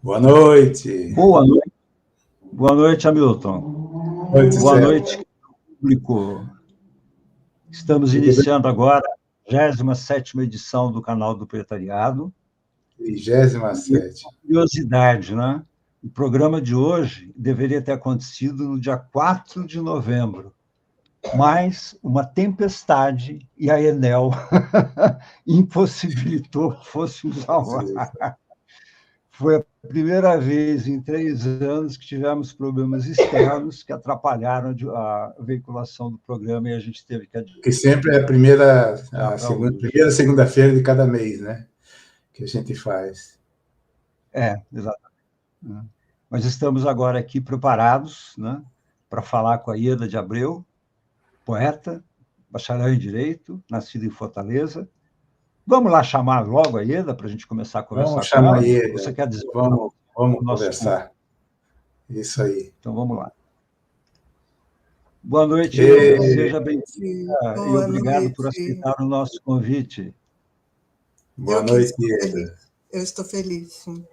Boa noite. Boa noite. Boa noite, Hamilton. Boa noite, Boa Célio. noite, público. Estamos iniciando agora a 27ª edição do canal do Proletariado. 27ª. Curiosidade, né? O programa de hoje deveria ter acontecido no dia 4 de novembro, mas uma tempestade e a Enel impossibilitou que fôssemos ao ar. Foi a primeira vez em 3 anos que tivemos problemas externos que atrapalharam a veiculação do programa e a gente teve que Que sempre é primeira segunda-feira de cada mês, né? Que a gente faz. Exatamente. Mas estamos agora aqui preparados, né, para falar com a Ieda de Abreu, poeta, bacharel em Direito, nascida em Fortaleza. Vamos lá chamar logo a Ieda para a gente começar a conversar Vamos com chamar ela? a Ieda. Você quer dizer? Vamos o nosso conversar. Isso aí. Então, vamos lá. Boa noite, Ieda. Seja bem-vinda e obrigado por aceitar o nosso convite. Boa noite, Ieda. Eu estou feliz, sim,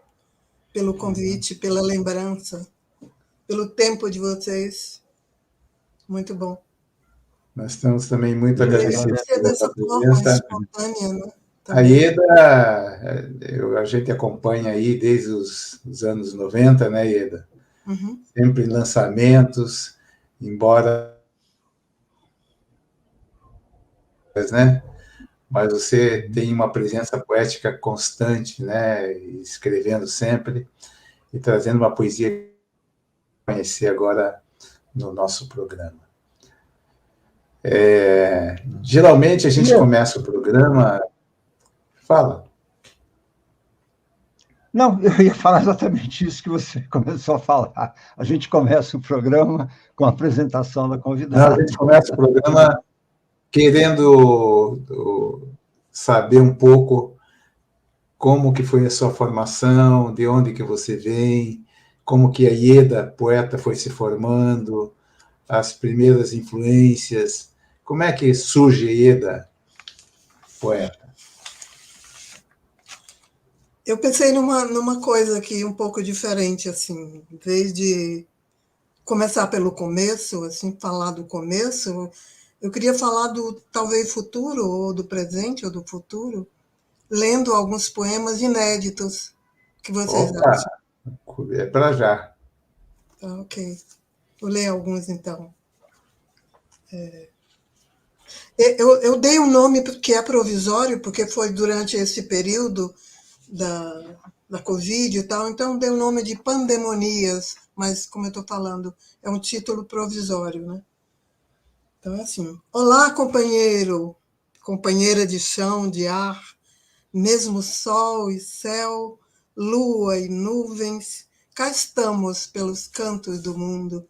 pelo convite, pela lembrança, pelo tempo de vocês. Muito bom. Nós estamos também muito agradecidos pela sua presença. Espontânea, né? A Ieda, a gente acompanha aí desde os anos 90, né, Ieda? Uhum. Sempre em lançamentos, embora, né? Mas você tem uma presença poética constante, né? Escrevendo sempre e trazendo uma poesia que conhecer agora no nosso programa. Geralmente a gente começa o programa... Fala. Não, eu ia falar exatamente isso que você começou a falar. A gente começa o programa com a apresentação da convidada. Não, a gente começa o programa querendo saber um pouco como que foi a sua formação, de onde que você vem, como que a Ieda, poeta, foi se formando, as primeiras influências. Como é que surge a Ieda, poeta? Eu pensei numa coisa aqui um pouco diferente, assim, em vez de começar pelo começo, assim, falar do começo, eu queria falar do talvez futuro, ou do presente, ou do futuro, lendo alguns poemas inéditos. O que vocês acham? É para já. Tá, ok. Vou ler alguns, então. Eu dei um nome que é provisório, porque foi durante esse período da Covid e tal, então dei o nome de Pandemonias, mas, como eu estou falando, é um título provisório, né? Então, é assim: olá, companheiro, companheira de chão, de ar, mesmo sol e céu, lua e nuvens, cá estamos pelos cantos do mundo.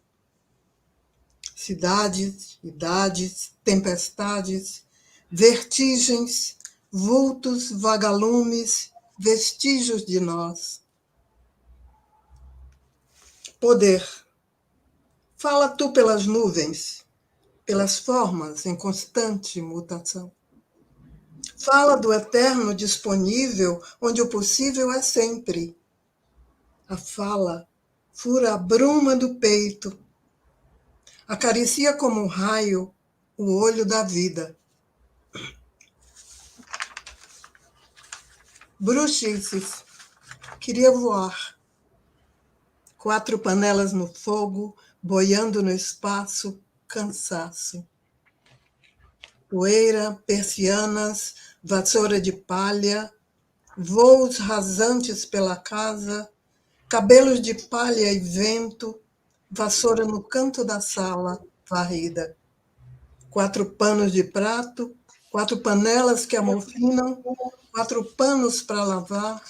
Cidades, idades, tempestades, vertigens, vultos, vagalumes, vestígios de nós. Poder. Fala tu pelas nuvens, pelas formas em constante mutação. Fala do eterno disponível, onde o possível é sempre. A fala fura a bruma do peito, acaricia como um raio o olho da vida. Bruxices, queria voar. 4 panelas no fogo, boiando no espaço, cansaço. Poeira, persianas, vassoura de palha, voos rasantes pela casa, cabelos de palha e vento, vassoura no canto da sala, varrida. 4 panos de prato, 4 panelas que amofinam, 4 panos para lavar,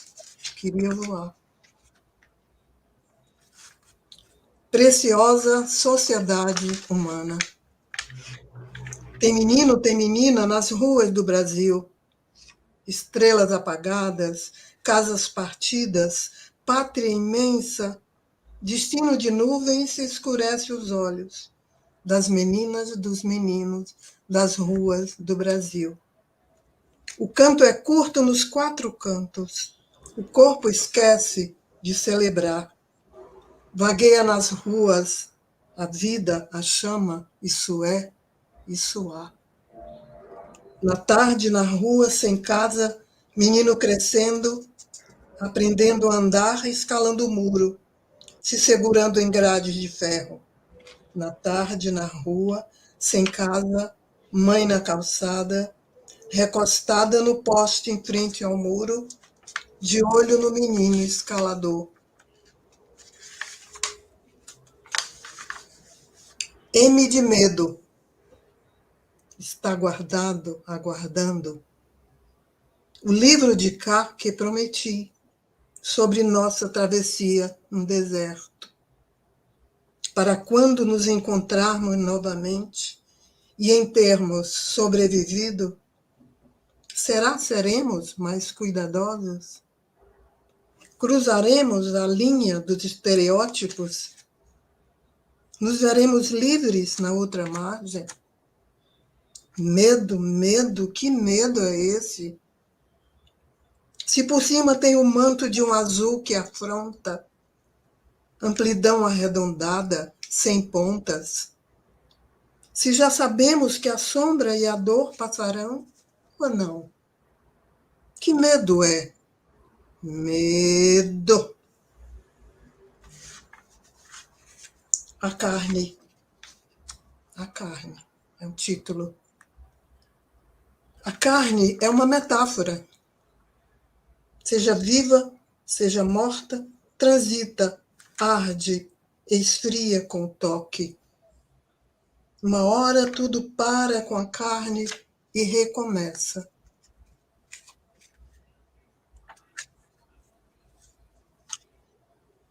queria voar. Preciosa sociedade humana. Tem menino, tem menina nas ruas do Brasil. Estrelas apagadas, casas partidas, pátria imensa, destino de nuvens escurece os olhos das meninas, dos meninos, das ruas do Brasil. O canto é curto nos 4 cantos. O corpo esquece de celebrar. Vagueia nas ruas a vida, a chama, isso é, isso há. Na tarde, na rua, sem casa, menino crescendo, aprendendo a andar, escalando o muro, se segurando em grades de ferro. Na tarde, na rua, sem casa, mãe na calçada, recostada no poste em frente ao muro, de olho no menino escalador. M de medo. Está guardado, aguardando. O livro de cá que prometi, sobre nossa travessia no deserto. Para quando nos encontrarmos novamente e em termos sobrevivido, seremos mais cuidadosos? Cruzaremos a linha dos estereótipos? Nos veremos livres na outra margem? Medo, medo, que medo é esse? Se por cima tem o manto de um azul que afronta, amplidão arredondada, sem pontas. Se já sabemos que a sombra e a dor passarão, ou não? Que medo é? Medo. A carne. A carne é o título. A carne é uma metáfora. Seja viva, seja morta, transita, arde, esfria com o toque. Uma hora tudo para com a carne e recomeça.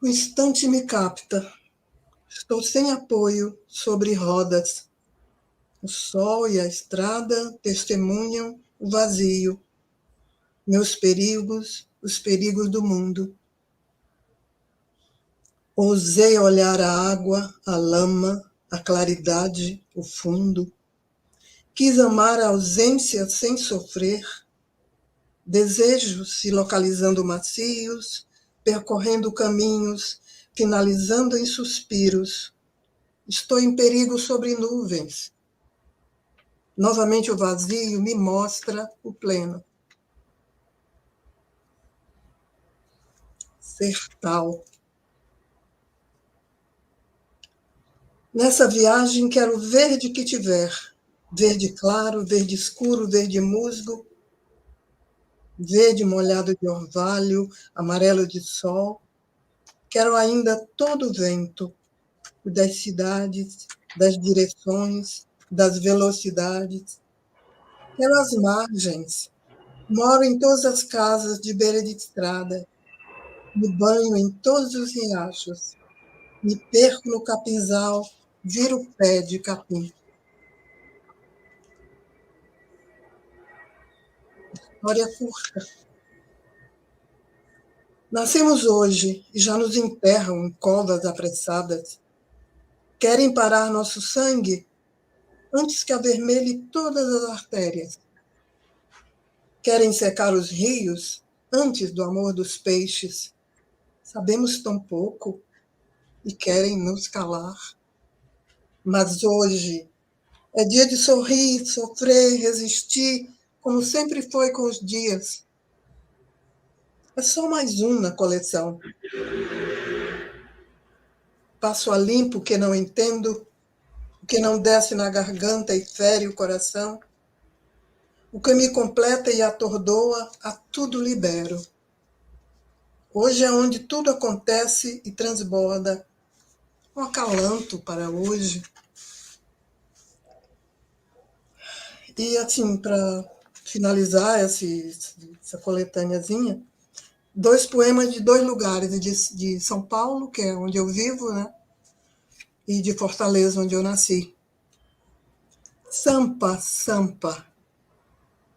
O instante me capta. Estou sem apoio sobre rodas. O sol e a estrada testemunham o vazio. Meus perigos, os perigos do mundo. Ousei olhar a água, a lama, a claridade, o fundo. Quis amar a ausência sem sofrer. Desejos se localizando macios, percorrendo caminhos, finalizando em suspiros. Estou em perigo sobre nuvens. Novamente o vazio me mostra o pleno. Ser tal. Nessa viagem quero verde que tiver. Verde claro, verde escuro, verde musgo, verde molhado de orvalho, amarelo de sol. Quero ainda todo o vento, o das cidades, das direções, das velocidades. Quero as margens. Moro em todas as casas de beira de estrada. Me banho em todos os riachos. Me perco no capinzal, viro o pé de capim. História curta. Nascemos hoje e já nos enterram em covas apressadas. Querem parar nosso sangue antes que avermelhe todas as artérias. Querem secar os rios antes do amor dos peixes. Sabemos tão pouco e querem nos calar. Mas hoje é dia de sorrir, sofrer, resistir, como sempre foi com os dias. É só mais um na coleção. Passo a limpo o que não entendo, o que não desce na garganta e fere o coração. O que me completa e atordoa, a tudo libero. Hoje é onde tudo acontece e transborda. Um acalanto para hoje. E, assim, para finalizar essa coletâneazinha, 2 poemas de 2 lugares, de São Paulo, que é onde eu vivo, né? E de Fortaleza, onde eu nasci. Sampa, Sampa,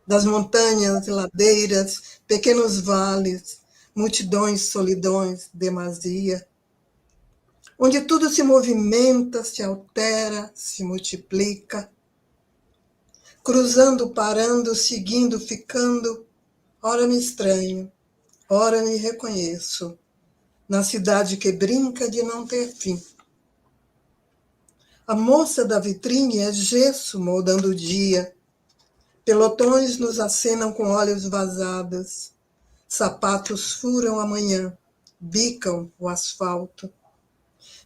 das montanhas e ladeiras, pequenos vales, multidões, solidões, demasia, onde tudo se movimenta, se altera, se multiplica, cruzando, parando, seguindo, ficando, ora me estranho, ora me reconheço, na cidade que brinca de não ter fim. A moça da vitrine é gesso moldando o dia. Pelotões nos acenam com olhos vazados. Sapatos furam a manhã, bicam o asfalto.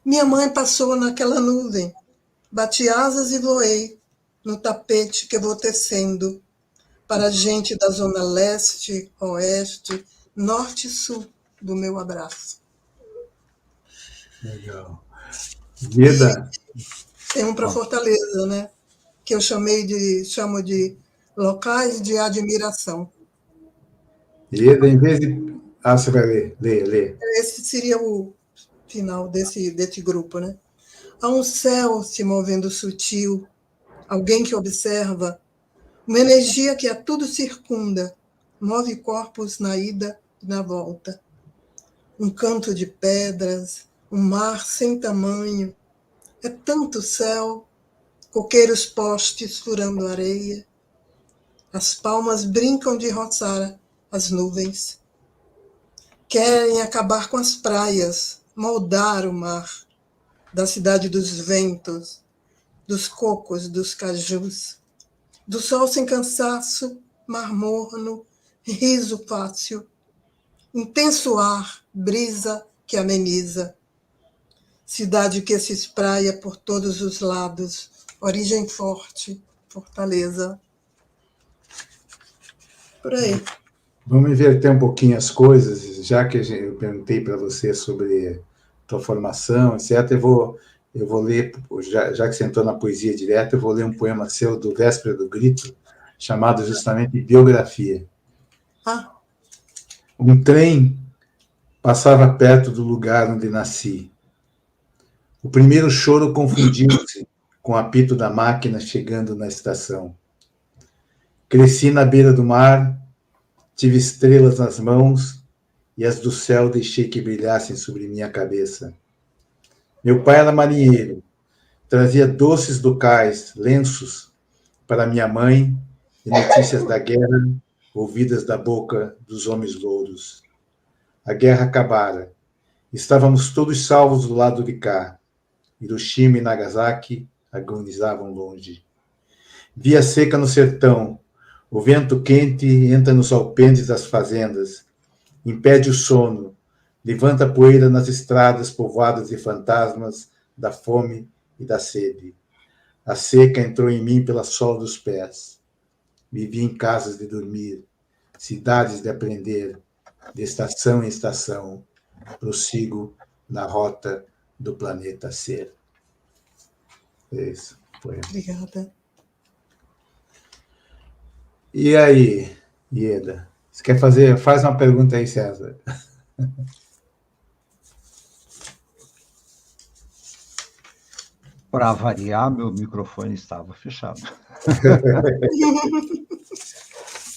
Minha mãe passou naquela nuvem. Bati asas e voei no tapete que vou tecendo para a gente da zona leste, oeste, norte e sul do meu abraço. Legal. Ieda. Tem um para Fortaleza, né? Que eu chamo de locais de admiração. Ieda, em vez de... Ah, você vai ler. Lê. Esse seria o final desse grupo, né? Há um céu se movendo sutil, alguém que observa, uma energia que a tudo circunda, move corpos na ida e na volta. Um canto de pedras, um mar sem tamanho, é tanto céu, coqueiros postes furando areia, as palmas brincam de roçar as nuvens. Querem acabar com as praias, moldar o mar, da cidade dos ventos, dos cocos, dos cajus, do sol sem cansaço, mar morno, riso fácil, intenso ar, brisa que ameniza, cidade que se espraia por todos os lados, origem forte, fortaleza. Por aí. Vamos inverter um pouquinho as coisas, já que eu perguntei para você sobre tua formação, etc. Eu vou ler, já que você entrou na poesia direta, eu vou ler um poema seu do Véspera do Grito, chamado justamente Biografia. Ah. Um trem passava perto do lugar onde nasci. O primeiro choro confundiu-se com o apito da máquina chegando na estação. Cresci na beira do mar, tive estrelas nas mãos e as do céu deixei que brilhassem sobre minha cabeça. Meu pai era marinheiro, trazia doces do cais, lenços para minha mãe e notícias da guerra ouvidas da boca dos homens louros. A guerra acabara. Estávamos todos salvos do lado de cá. Hiroshima e Nagasaki agonizavam longe. Via seca no sertão. O vento quente entra nos alpendes das fazendas. Impede o sono. Levanta poeira nas estradas povoadas de fantasmas da fome e da sede. A seca entrou em mim pela sola dos pés. Vivi em casas de dormir, cidades de aprender, de estação em estação. Prossigo na rota do planeta Ser. É isso. Obrigada. E aí, Ieda? Você quer fazer? Faz uma pergunta aí, César. Para variar, meu microfone estava fechado.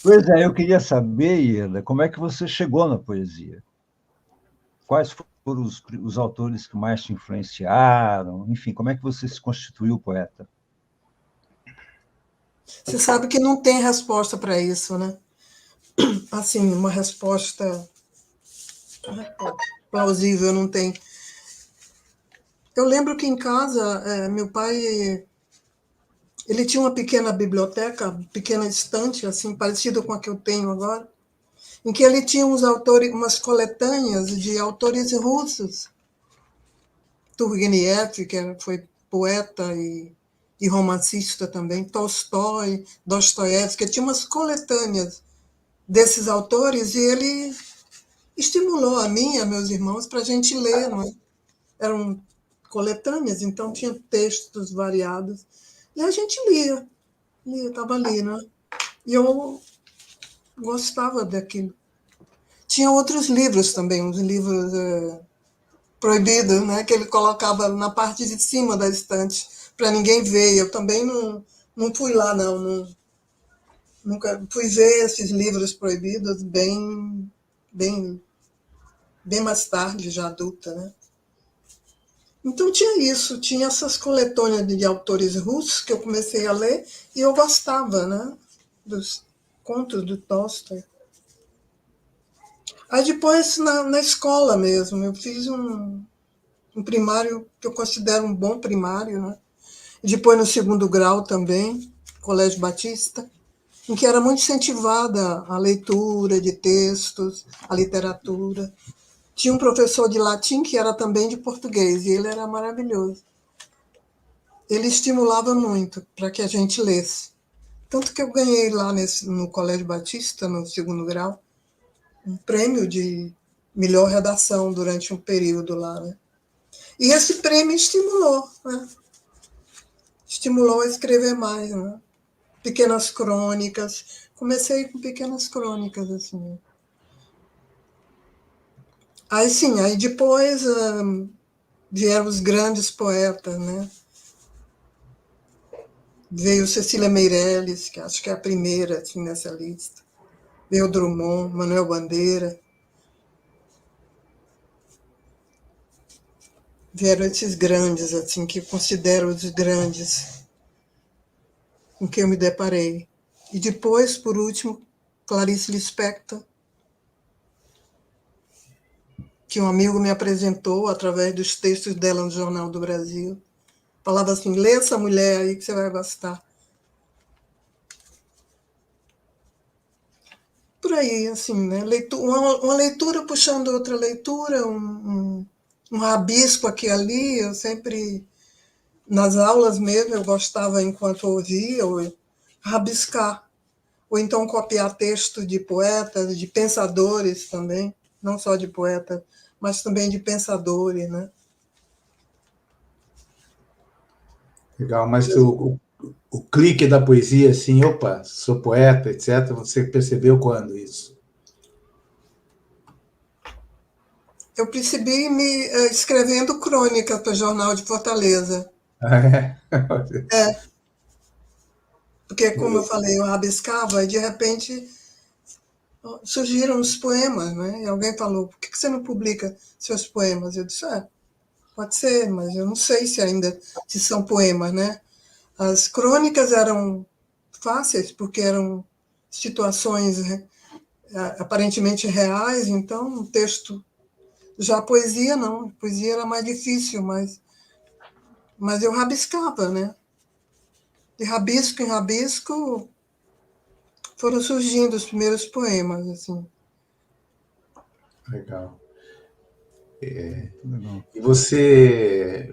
Pois é, eu queria saber, Ieda, como é que você chegou na poesia? Quais foram os autores que mais te influenciaram? Enfim, como é que você se constituiu poeta? Você sabe que não tem resposta para isso, né? Assim, uma resposta plausível não tem. Eu lembro que em casa, meu pai, ele tinha uma pequena biblioteca, pequena estante, assim, parecida com a que eu tenho agora, em que ele tinha umas coletâneas de autores russos. Turgenev, que foi poeta e romancista também, Tolstói, Dostoiévski, tinha umas coletâneas desses autores, e ele estimulou a mim e a meus irmãos para a gente ler, não é? Eram coletâneas, então tinha textos variados, e a gente lia, estava ali, né? E eu gostava daquilo. Tinha outros livros também, uns livros proibidos, né? Que ele colocava na parte de cima da estante, para ninguém ver. Eu também não fui lá, não. Nunca fui ver esses livros proibidos bem mais tarde, já adulta, né? Então tinha isso, tinha essas coletâneas de autores russos que eu comecei a ler e eu gostava, né? Dos contos do Tolstói. Aí depois, na escola mesmo, eu fiz um primário que eu considero um bom primário, né? Depois, no segundo grau também, Colégio Batista, em que era muito incentivada a leitura de textos, a literatura. Tinha um professor de latim que era também de português, e ele era maravilhoso. Ele estimulava muito para que a gente lesse. Tanto que eu ganhei lá no Colégio Batista, no segundo grau, um prêmio de melhor redação durante um período lá, né? E esse prêmio estimulou, né? Estimulou a escrever mais, né? Pequenas crônicas. Comecei com pequenas crônicas, assim. Aí sim, aí depois vieram os grandes poetas, né? Veio Cecília Meirelles, que acho que é a primeira assim, nessa lista. Veio Drummond, Manuel Bandeira. Vieram esses grandes, assim, que eu considero os grandes com quem eu me deparei. E depois, por último, Clarice Lispector, que um amigo me apresentou através dos textos dela no Jornal do Brasil. Falava assim, lê essa mulher aí que você vai gostar. Por aí, assim, né? Uma leitura puxando outra leitura, um rabisco aqui e ali. Eu sempre, nas aulas mesmo, eu gostava, enquanto ouvia, ou rabiscar. Ou então copiar texto de poetas, de pensadores também, não só de poetas, mas também de pensadores, né? Legal, mas o clique da poesia, assim, opa, sou poeta, etc., você percebeu quando isso? Eu percebi me escrevendo crônica para o Jornal de Fortaleza. Ah, é? É, porque, como eu falei, eu rabiscava e, de repente, surgiram os poemas, né? E alguém falou, por que você não publica seus poemas? Eu disse, pode ser, mas eu não sei se são poemas, né? As crônicas eram fáceis, porque eram situações aparentemente reais, então o texto... Já a poesia, não. A poesia era mais difícil, mas eu rabiscava, né? De rabisco em rabisco foram surgindo os primeiros poemas, assim. Legal. Legal. E você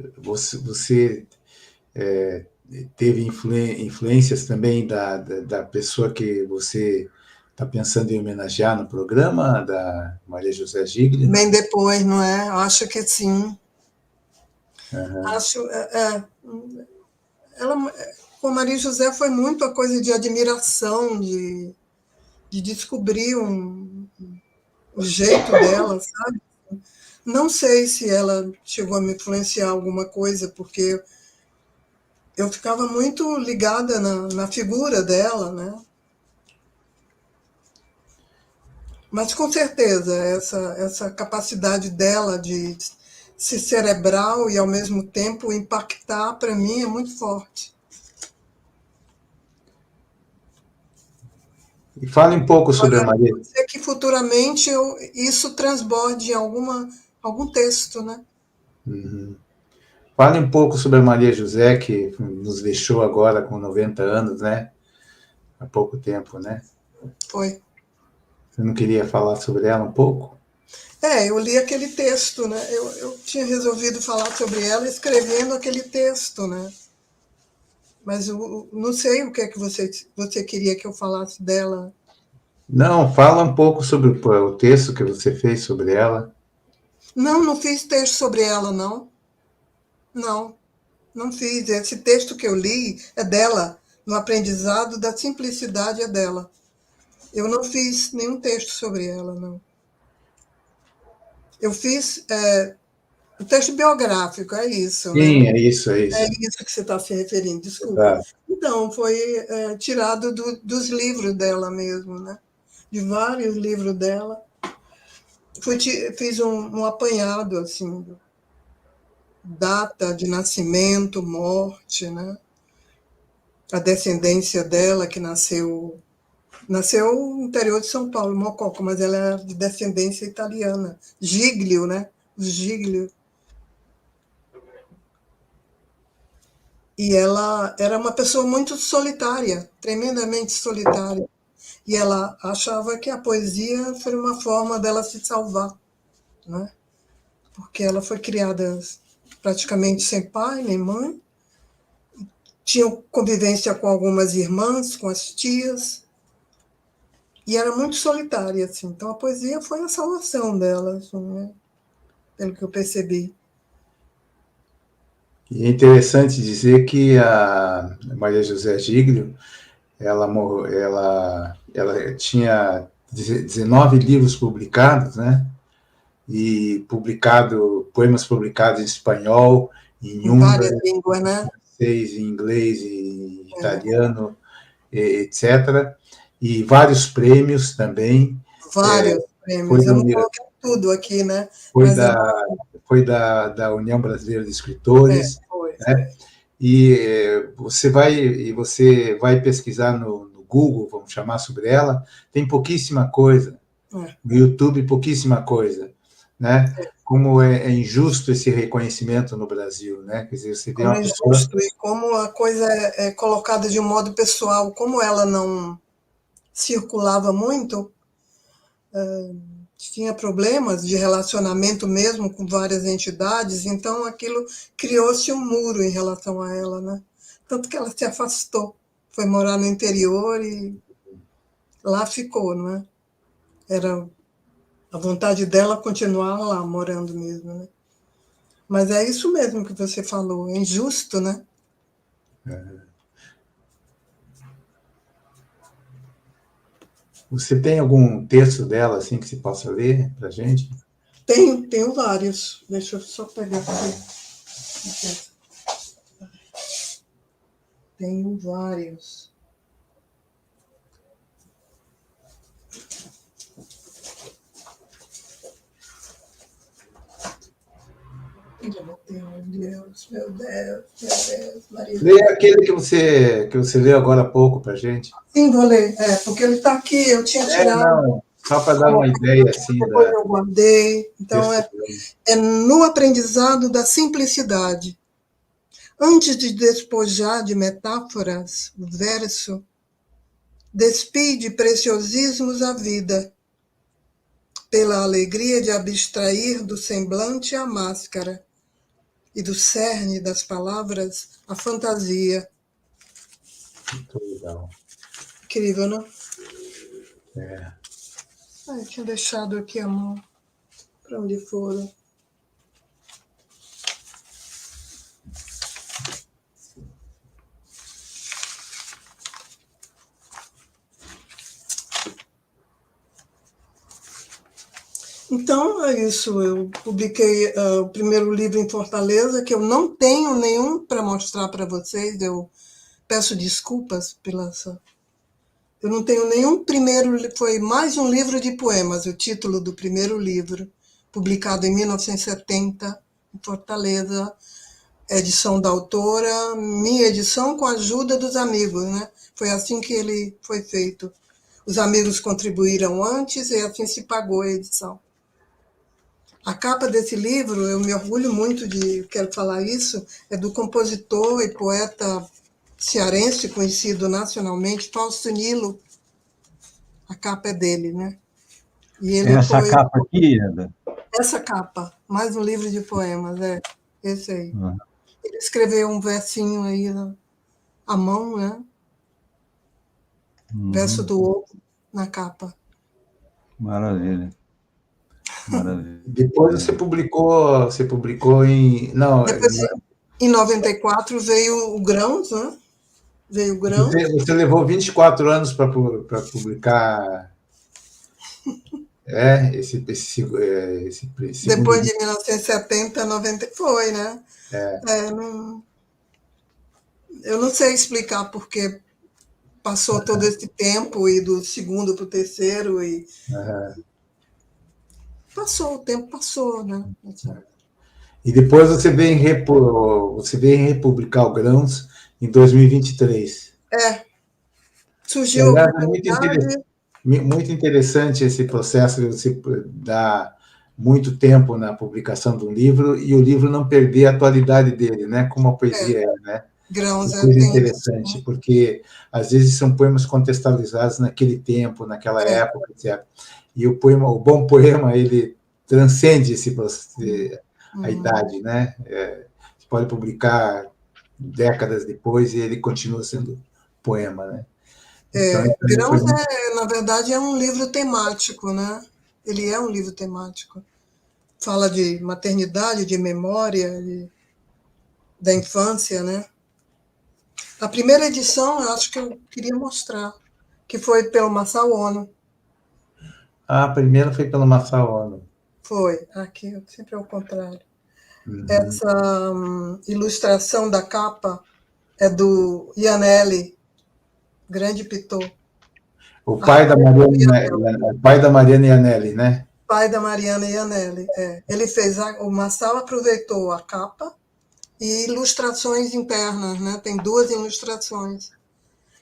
teve influências também da pessoa que você está pensando em homenagear no programa, da Maria José Gigli? Bem depois, não é? Acho que sim. Uhum. Acho, ela, com Maria José foi muito a coisa de admiração, de descobrir o jeito dela, sabe? Não sei se ela chegou a me influenciar alguma coisa, porque eu ficava muito ligada na figura dela, né? Mas com certeza essa capacidade dela de ser cerebral e ao mesmo tempo impactar, para mim é muito forte. E fale um pouco sobre a Agora, Maria. pode ser que futuramente isso transborde em algum texto, né? Uhum. Fale um pouco sobre a Maria José, que nos deixou agora com 90 anos, né? Há pouco tempo, né? Foi. Você não queria falar sobre ela um pouco? Eu li aquele texto, né? Eu tinha resolvido falar sobre ela escrevendo aquele texto, né? Mas eu não sei o que é que você queria que eu falasse dela. Não, fala um pouco sobre o texto que você fez sobre ela. Não, não fiz texto sobre ela, não. Não, não fiz. Esse texto que eu li é dela. No aprendizado da simplicidade é dela. Eu não fiz nenhum texto sobre ela, não. Eu fiz um texto biográfico, é isso, né? Sim, é isso, é É isso. isso que você está se referindo, desculpa. Exato. Então, foi tirado dos livros dela mesmo, né? De vários livros dela. Fiz um apanhado, assim, data de nascimento, morte, né? A descendência dela, que nasceu Nasceu no interior de São Paulo, Mococa, mas ela é de descendência italiana. Giglio, né? Os Giglio. E ela era uma pessoa muito solitária, tremendamente solitária. E ela achava que a poesia foi uma forma dela se salvar, né? Porque ela foi criada praticamente sem pai nem mãe, tinha convivência com algumas irmãs, com as tias, e era muito solitária, assim. Então a poesia foi a salvação dela, assim, né? Pelo que eu percebi. E é interessante dizer que a Maria José Giglio, ela tinha 19 livros publicados, né? E poemas publicados em espanhol, em Em várias húngaro, línguas, né? francês, em inglês, em italiano, etc. E vários prêmios também. Vários Foi, prêmios. Eu do, não coloquei tudo aqui, né? foi, Mas da, foi da União Brasileira de Escritores, foi. né? E você vai pesquisar no Google, vamos chamar sobre ela, tem pouquíssima coisa. No YouTube, pouquíssima coisa, né? Como é injusto esse reconhecimento no Brasil, né? Quer dizer, você vê Como uma é pessoa... injusto e como a coisa é colocada de um modo pessoal, como ela não circulava muito, tinha problemas de relacionamento mesmo com várias entidades, então aquilo criou-se um muro em relação a ela, né? Tanto que ela se afastou, foi morar no interior e lá ficou, não é? Era a vontade dela continuar lá, morando mesmo, né? Mas é isso mesmo que você falou, é injusto, né? Você tem algum texto dela assim que se possa ler para gente? Tenho vários. Deixa eu só pegar aqui. Tenho vários. Meu Deus, Maria. Lê aquele que você leu agora há pouco para gente. Sim, vou ler. Porque ele está aqui, eu tinha tirado. Não, só para dar uma ideia assim Depois da eu guardei. Então, texto. é no aprendizado da simplicidade. Antes de despojar de metáforas o verso, despi de preciosismos a vida, pela alegria de abstrair do semblante a máscara e do cerne das palavras a fantasia. Muito legal. Incrível, não? Eu tinha deixado aqui a mão. Para onde foram? Então, é isso. Eu publiquei o primeiro livro em Fortaleza, que eu não tenho nenhum para mostrar para vocês. Eu peço desculpas pela essa... Eu não tenho nenhum primeiro... Foi mais um livro de poemas, o título do primeiro livro, publicado em 1970, em Fortaleza, edição da autora, minha edição com a ajuda dos amigos, né? Foi assim que ele foi feito. Os amigos contribuíram antes e assim se pagou a edição. A capa desse livro, eu me orgulho muito de, quero falar isso, é do compositor e poeta cearense, conhecido nacionalmente, Fausto Nilo. A capa é dele, né? E ele essa capa aqui, Eda? Essa capa, mais um livro de poemas, esse aí. Ele escreveu um versinho aí à mão, né? Verso do ovo na capa. Maravilha. Maravilha. Depois você publicou em... Não, depois, em 94 veio o Grãos, né? Veio o Grãos. Você levou 24 anos para publicar esse depois de 1970, 90, foi, né? Eu não sei explicar porque passou todo esse tempo e do segundo para o terceiro e passou, o tempo passou, né? E depois você veio em republicar o Grãos em 2023. surgiu a Aliás, oportunidade. muito interessante esse processo de você dar muito tempo na publicação de um livro e o livro não perder a atualidade dele, né? Como a poesia é, né? Grãos, Que coisa tem isso, interessante, né? porque às vezes são poemas contextualizados naquele tempo, naquela época, etc. E o poema, o bom poema, ele transcende a idade, né? Você pode publicar décadas depois e ele continua sendo poema, né? Então, foi Grãos, muito... na verdade, é um livro temático, né? Ele é um livro temático. Fala de maternidade, de memória, da infância, né? A primeira edição, eu acho que eu queria mostrar, que foi pelo Masao Ono. A primeira foi pelo Masao Ono. Foi, aqui, sempre ao contrário. Essa ilustração da capa é do Iannelli, grande pintor. O pai da Mariana Iannelli, né? Pai da Mariana Iannelli. Ele fez, o Masao aproveitou a capa e ilustrações internas, né? Tem 2 ilustrações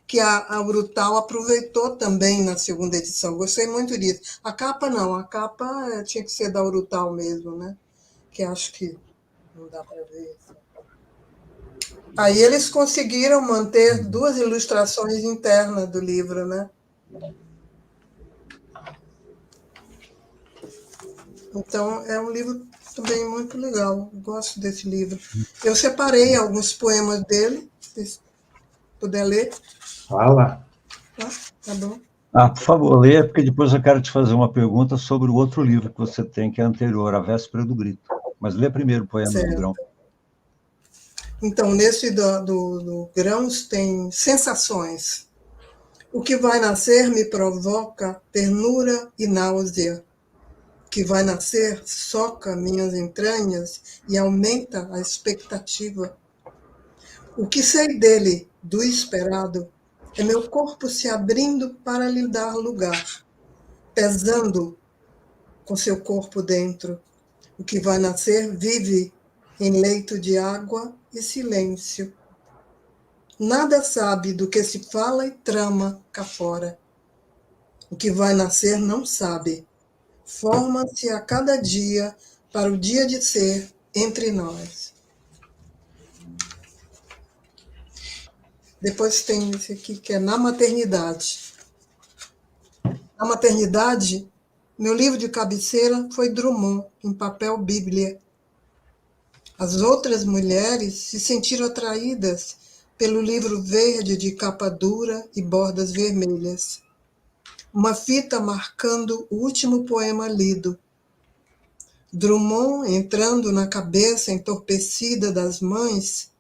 que a Urutau aproveitou também na segunda edição. Gostei muito disso. A capa não, a capa tinha que ser da Urutau mesmo, né? Que acho que não dá para ver. Aí eles conseguiram manter 2 ilustrações internas do livro, né? Então, é um livro também muito legal. Gosto desse livro. Eu separei alguns poemas dele, se puder ler. Fala. Tá bom. Por favor, leia, porque depois eu quero te fazer uma pergunta sobre o outro livro que você tem, que é anterior, A Véspera do Grito. Mas lê primeiro o poema do Grão. Então, nesse do Grãos tem sensações. O que vai nascer me provoca ternura e náusea. O que vai nascer soca minhas entranhas e aumenta a expectativa. O que sei dele, do esperado, é meu corpo se abrindo para lhe dar lugar, pesando com seu corpo dentro. O que vai nascer vive em leito de água e silêncio. Nada sabe do que se fala e trama cá fora. O que vai nascer não sabe. Forma-se a cada dia para o dia de ser entre nós. Depois tem esse aqui que é Na Maternidade. Na Maternidade, meu livro de cabeceira foi Drummond, em papel Bíblia. As outras mulheres se sentiram atraídas pelo livro verde de capa dura e bordas vermelhas. Uma fita marcando o último poema lido. Drummond, entrando na cabeça entorpecida das mães,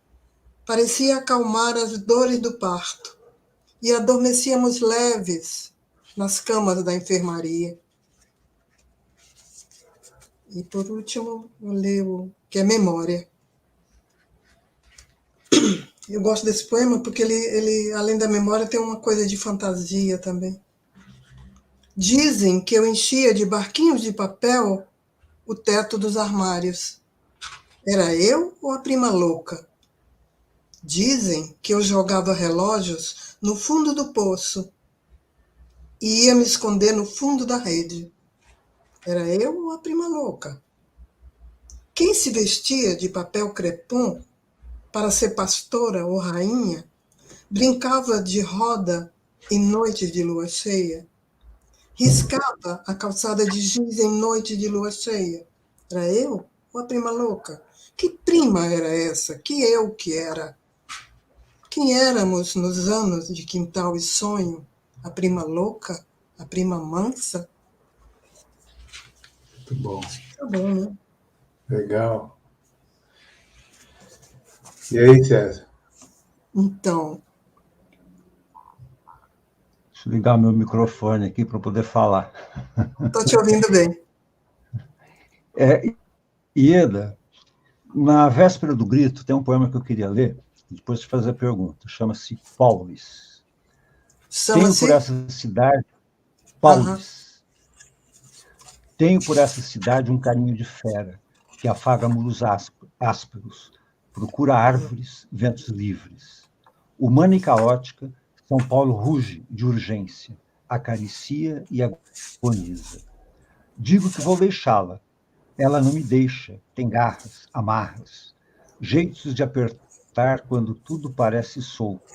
parecia acalmar as dores do parto, e adormecíamos leves nas camas da enfermaria. E, por último, eu leio que é Memória. Eu gosto desse poema porque ele, além da memória, tem uma coisa de fantasia também. Dizem que eu enchia de barquinhos de papel o teto dos armários. Era eu ou a prima louca? Dizem que eu jogava relógios no fundo do poço e ia me esconder no fundo da rede. Era eu ou a prima louca? Quem se vestia de papel crepom para ser pastora ou rainha, brincava de roda em noites de lua cheia, riscava a calçada de giz em noite de lua cheia. Era eu ou a prima louca? Que prima era essa? Que eu que era? Quem éramos nos anos de quintal e sonho? A prima louca? A prima mansa? Muito bom. Tá bom, né? Legal. E aí, César? Então, Deixa eu ligar meu microfone aqui para poder falar. estou te ouvindo bem. Ieda, na Véspera do Grito, tem um poema que eu queria ler, depois de fazer a pergunta. Chama-se Paulis. Tenho por essa cidade... Paulis. Tenho por essa cidade um carinho de fera, que afaga muros ásperos, procura árvores, ventos livres. Humana e caótica, São Paulo ruge de urgência, acaricia e agoniza. Digo que vou deixá-la. Ela não me deixa, tem garras, amarras, jeitos de apertar quando tudo parece solto.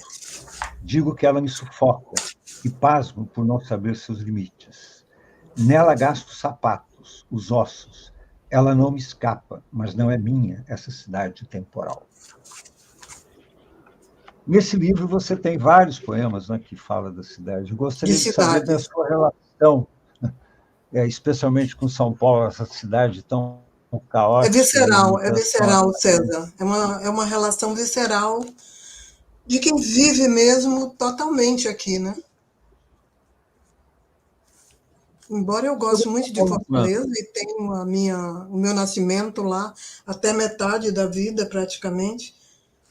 Digo que ela me sufoca e pasmo por não saber seus limites. Nela gasto os sapatos, os ossos. Ela não me escapa, mas não é minha essa cidade temporal. Nesse livro você tem vários poemas, né, que falam da cidade. Eu gostaria de saber da sua relação, especialmente com São Paulo, essa cidade tão caótica. É visceral, César. É uma relação visceral de quem vive mesmo totalmente aqui, né? Embora eu goste muito de Fortaleza e tenho o meu nascimento lá até metade da vida, praticamente,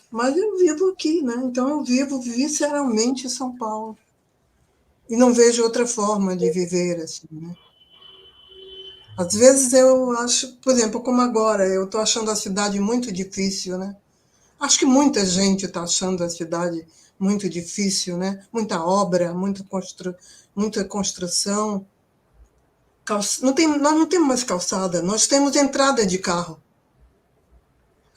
mas eu vivo aqui, né? Então eu vivo visceralmente em São Paulo. E não vejo outra forma de viver assim, né? Às vezes eu acho, por exemplo, como agora, eu estou achando a cidade muito difícil, né? Acho que muita gente está achando a cidade muito difícil, né? Muita obra, muita construção. Nós não temos mais calçada, nós temos entrada de carro.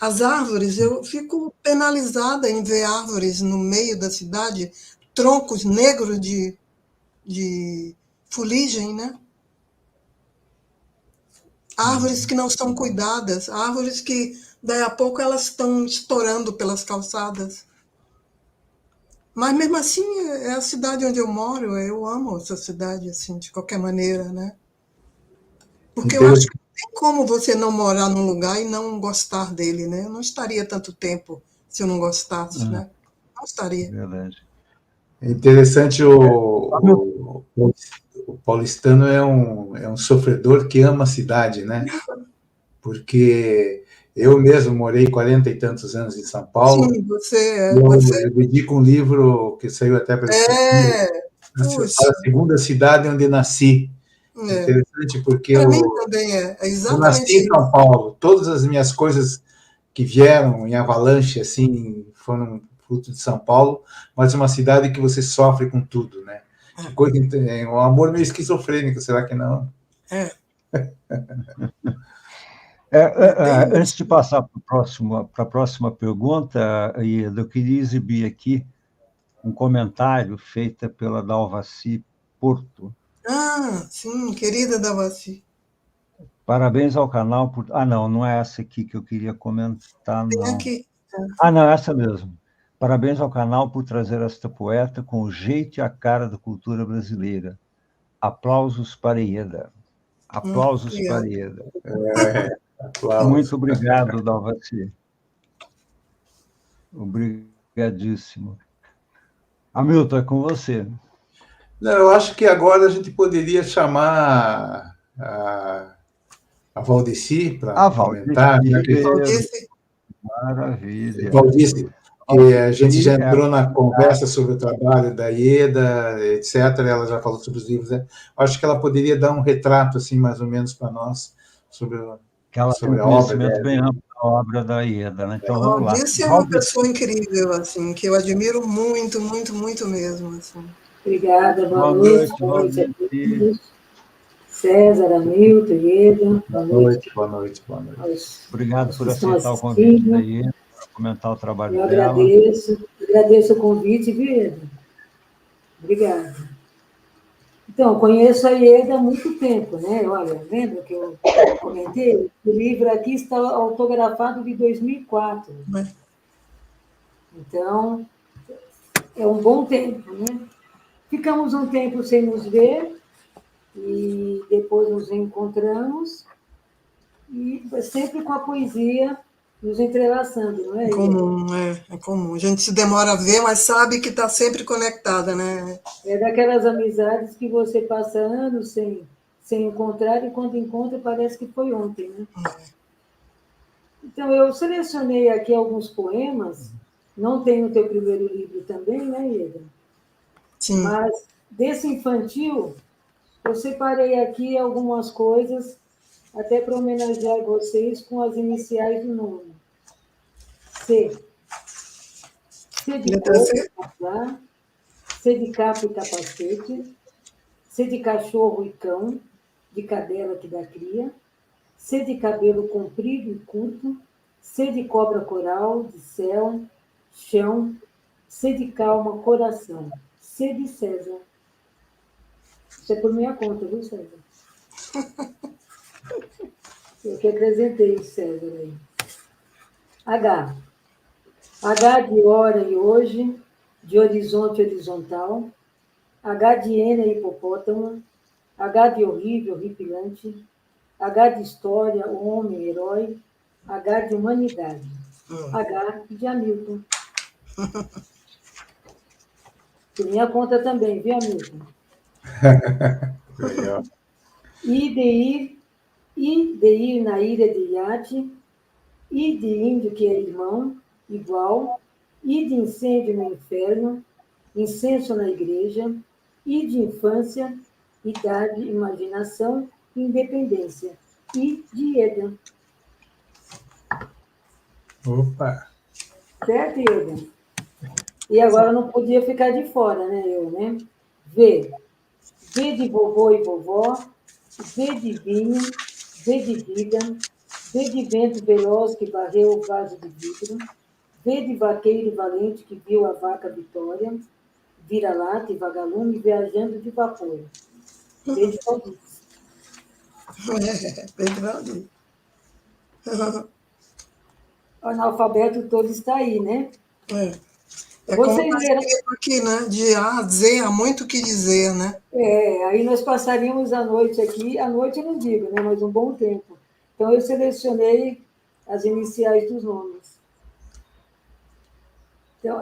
As árvores, eu fico penalizada em ver árvores no meio da cidade, troncos negros de fuligem, né? Árvores que não são cuidadas, árvores que, daí a pouco, elas estão estourando pelas calçadas. Mas, mesmo assim, é a cidade onde eu moro, eu amo essa cidade, assim, de qualquer maneira, né? Porque eu acho que não tem como você não morar num lugar e não gostar dele, né? Eu não estaria tanto tempo se eu não gostasse, né? Não estaria. Verdade. É interessante, o paulistano é um sofredor que ama a cidade, né? Porque eu mesmo morei 40 e tantos anos em São Paulo. Sim, você. Eu dedico um livro que saiu até para a segunda cidade onde nasci. É interessante porque para mim também eu nasci em São Paulo. Todas as minhas coisas que vieram em avalanche assim foram fruto de São Paulo, mas é uma cidade que você sofre com tudo, né? É um amor meio esquizofrênico, será que não? Antes de passar para a próxima pergunta, Ieda, eu queria exibir aqui um comentário feito pela Dalvaci Porto. Sim, querida Dalvaci. Parabéns ao canal por... não é essa aqui que eu queria comentar, não. Tem aqui. Não, essa mesmo. Parabéns ao canal por trazer esta poeta com o jeito e a cara da cultura brasileira. Aplausos para Ieda. Aplausos para Ieda. Aplausos. Muito obrigado, Dalvaci. Obrigadíssimo. Hamilton, é com você. Não, eu acho que agora a gente poderia chamar a Valdeci para comentar. Maravilha. Valdeci, que a gente já entrou na conversa sobre o trabalho da Ieda, etc. Ela já falou sobre os livros. Né? Acho que ela poderia dar um retrato, assim, mais ou menos, para nós, sobre ela tem um conhecimento bem amplo da obra da Ieda. Né? Então, vamos lá. Valdeci é uma pessoa incrível, assim, que eu admiro muito, muito, muito mesmo. Assim. Obrigada, boa noite a todos. César, Hamilton, Ieda. Boa noite. Obrigado por aceitar o convite da Ieda, para comentar o trabalho dela. Agradeço o convite, viu, Ieda? Obrigada. Então, conheço a Ieda há muito tempo, né? Olha, lembra que eu comentei? O livro aqui está autografado de 2004. Então, é um bom tempo, né? Ficamos um tempo sem nos ver, e depois nos reencontramos, e sempre com a poesia nos entrelaçando, não é? É comum. A gente se demora a ver, mas sabe que está sempre conectada, né? É daquelas amizades que você passa anos sem encontrar, e quando encontra parece que foi ontem, né? Então, eu selecionei aqui alguns poemas, não tem o teu primeiro livro também, né, Ieda? Sim. Mas desse infantil, eu separei aqui algumas coisas, até para homenagear vocês com as iniciais do nome. C. C de coco, tá? C de capa e capacete, C de cachorro e cão, de cadela que dá cria, C de cabelo comprido e curto, C de cobra coral, de céu, chão, C de calma, coração, C de César. Isso é por minha conta, viu, César? Eu que acrescentei o César aí. H. H de hora e hoje, de horizonte horizontal, H de hiena e hipopótamo, H de horrível, horripilante, H de história, o homem, herói, H de humanidade, H de Hamilton. Por minha conta também, viu, Hamilton? Legal. I de ir na ilha de iate, I de índio, que é irmão, igual, I de incêndio no inferno, incenso na igreja, I de infância, idade, imaginação, independência, I de Ieda. Opa! Certo, Ieda? E agora não podia ficar de fora, né? Eu, né? V. V de vovô e vovó, V de vinho, V de vida, V de vento veloz que varreu o vaso de vidro, V de vaqueiro valente que viu a vaca Vitória, vira-lata e vagalume viajando de vapor. V de Valdice. Verdade. O analfabeto todo está aí, né? É como Vocês está viram? escrito aqui, né? De A a Z, há muito o que dizer, né? Aí nós passaríamos a noite aqui, a noite eu não digo, né? Mas um bom tempo. Então eu selecionei as iniciais dos nomes. Então,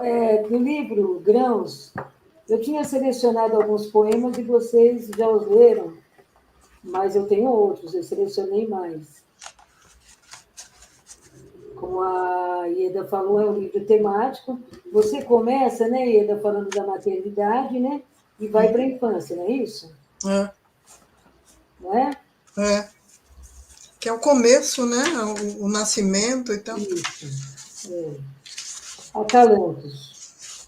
no livro Grãos, eu tinha selecionado alguns poemas e vocês já os leram, mas eu tenho outros, eu selecionei mais. Como a Ieda falou, é um livro temático. Você começa, né, Ieda, falando da maternidade, né? E vai para a infância, não é isso? É, Não é? é. Que é o começo, né? O nascimento e tal. Isso. Acalantos.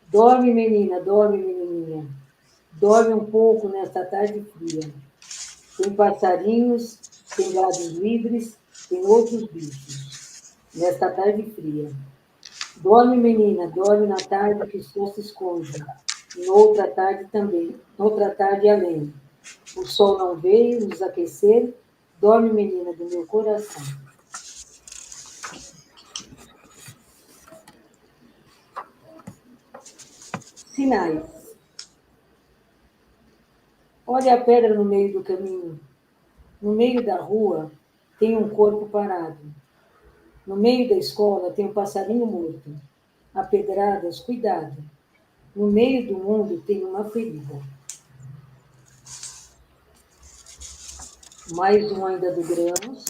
Dorme, menina, dorme, menininha. Dorme um pouco nesta tarde fria. Tem passarinhos, tem gados livres, tem outros bichos. Nesta tarde fria. Dorme, menina, dorme na tarde que o sol se esconde. Noutra tarde também, noutra tarde além. O sol não veio nos aquecer. Dorme, menina do meu coração. Sinais. Olha a pedra no meio do caminho. No meio da rua tem um corpo parado. No meio da escola tem um passarinho morto. A pedradas, cuidado. No meio do mundo tem uma ferida. Mais um ainda do Grãos.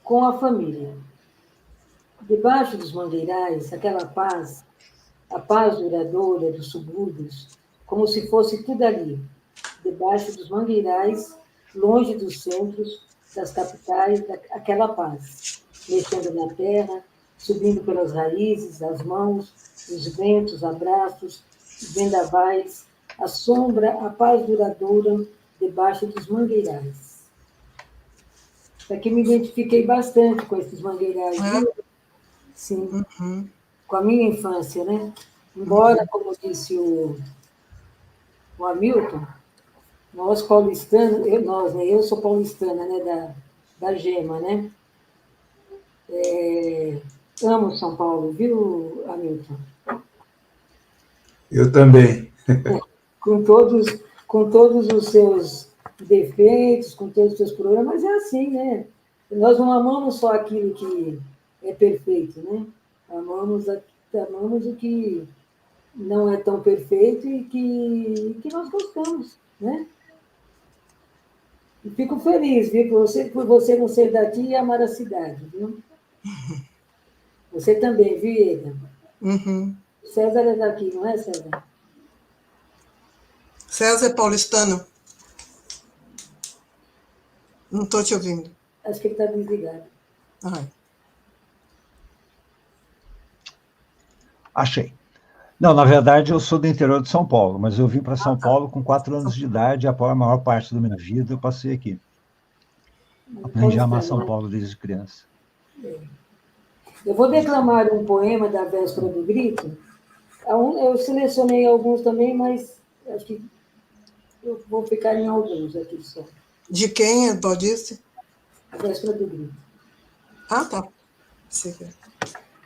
Com a família. Debaixo dos mangueirais, aquela paz, a paz duradoura dos subúrbios, como se fosse tudo ali, debaixo dos mangueirais, longe dos centros, das capitais, aquela paz, mexendo na terra, subindo pelas raízes, as mãos, os ventos, abraços, vendavais, a sombra, a paz duradoura, debaixo dos mangueirais. Aqui me identifiquei bastante com esses mangueirais, viu? Sim, com a minha infância, né? Embora, como disse o Hamilton, nós paulistanos, eu sou paulistana, né, da Gema, né? Amo São Paulo, viu, Hamilton? Eu também. Com todos os seus defeitos, com todos os seus problemas, mas é assim, né? Nós não amamos só aquilo que é perfeito, né? Amamos o que não é tão perfeito e que nós gostamos, né? E fico feliz, viu, por você não ser daqui e amar a cidade, viu? Você também, viu, Ieda? Uhum. César é daqui, não é, César? César é paulistano? Não estou te ouvindo. Acho que ele está desligado. Ah, Achei. Não, na verdade, eu sou do interior de São Paulo, mas eu vim para São Paulo com 4 anos de idade, e a maior parte da minha vida eu passei aqui. Aprendi a amar São Paulo desde criança. Eu vou declamar um poema da Véspera do Grito. Eu selecionei alguns também, mas acho que eu vou ficar em alguns aqui só. De quem, Valdice? A Véspera do Grito. Ah, tá. Sim.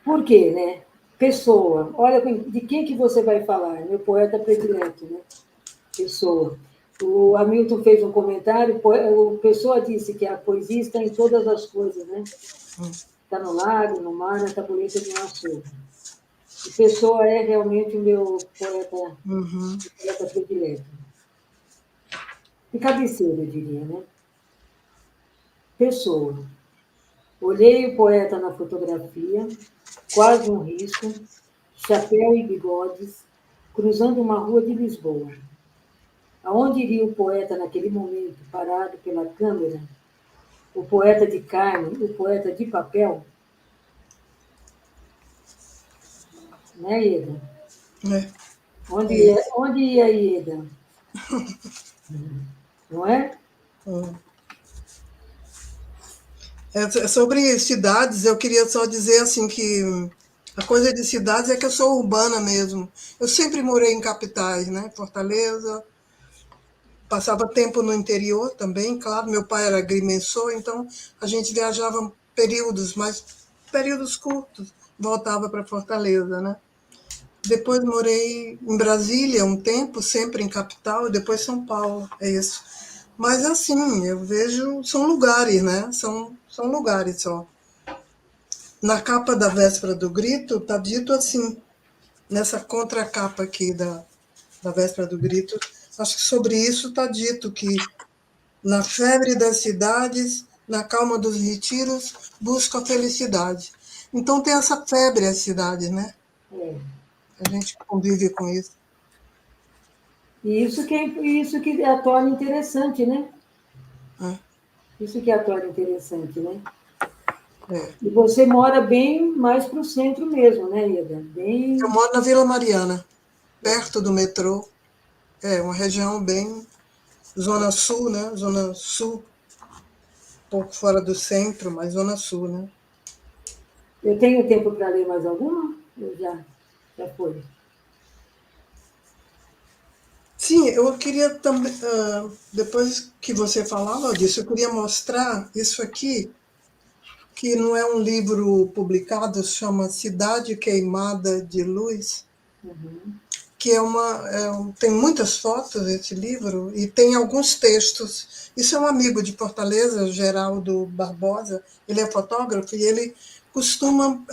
Por quê, né? Pessoa. Olha, de quem que você vai falar? Meu poeta predileto, né? Pessoa. O Hamilton fez um comentário, o Pessoa disse que a poesia está em todas as coisas, né? Está no lago, no mar, na tabuleta de um açougue. E Pessoa é realmente o meu poeta predileto. De cabeceira, eu diria, né? Pessoa. Olhei o poeta na fotografia, quase um risco, chapéu e bigodes, cruzando uma rua de Lisboa. Aonde iria o poeta naquele momento, parado pela câmera? O poeta de carne, o poeta de papel? Né, Ieda? É. Onde ia Ieda? Não é? Sobre cidades, eu queria só dizer assim que a coisa de cidades é que eu sou urbana mesmo. Eu sempre morei em capitais, né? Fortaleza, passava tempo no interior também, claro. Meu pai era agrimensor, então a gente viajava períodos curtos, voltava para Fortaleza, né? Depois morei em Brasília um tempo, sempre em capital, e depois São Paulo, é isso. Mas assim, eu vejo, são lugares, né? São lugares só. Na capa da Véspera do Grito, está dito assim, nessa contracapa aqui da Véspera do Grito, acho que sobre isso está dito que na febre das cidades, na calma dos retiros, busca a felicidade. Então tem essa febre as cidades, né? É. A gente convive com isso. E isso que a torna interessante, né? Isso que a torna interessante, né? É. E você mora bem mais para o centro mesmo, né, Ieda? Bem... Eu moro na Vila Mariana, perto do metrô. É uma região bem zona sul, né? Zona sul, um pouco fora do centro, mas zona sul, né? Eu tenho tempo para ler mais alguma? Eu já foi. Sim, eu queria também, depois que você falava disso, eu queria mostrar isso aqui, que não é um livro publicado, chama Cidade Queimada de Luz, que tem muitas fotos esse livro e tem alguns textos. Isso é um amigo de Fortaleza, Geraldo Barbosa, ele é fotógrafo e ele costumava,